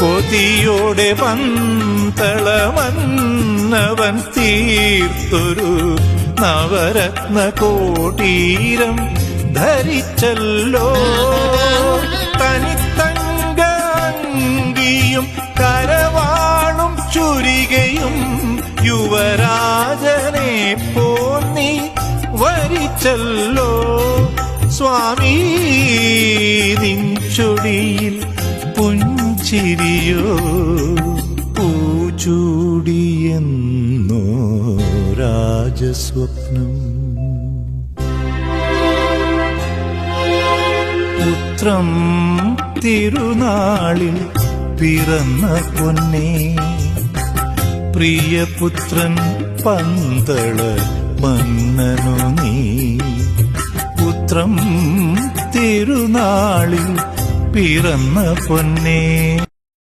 കൊതിയോടെ പന്തളമന്നവൻ തീർത്തൊരു നവരത്ന കോടീരം ധരിച്ചല്ലോ. തനിത്തങ്കി കരവാളും ചുരികയും യുവരാജനെ പോന്നി വരിച്ചല്ലോ. സ്വാമി നിൻചൊടിയിൽ പുഞ്ചിരിയോ പൂച്ചൂടിയെന്നോ രാജസ്വപ്നം. പുത്രം തിരുനാളിൽ പിറന്ന പൊന്നേ, പ്രിയപുത്രൻ പന്തള മന്നനു നീ. പുത്രം തിരുനാളിൽ പിറന്ന പൊന്നേ.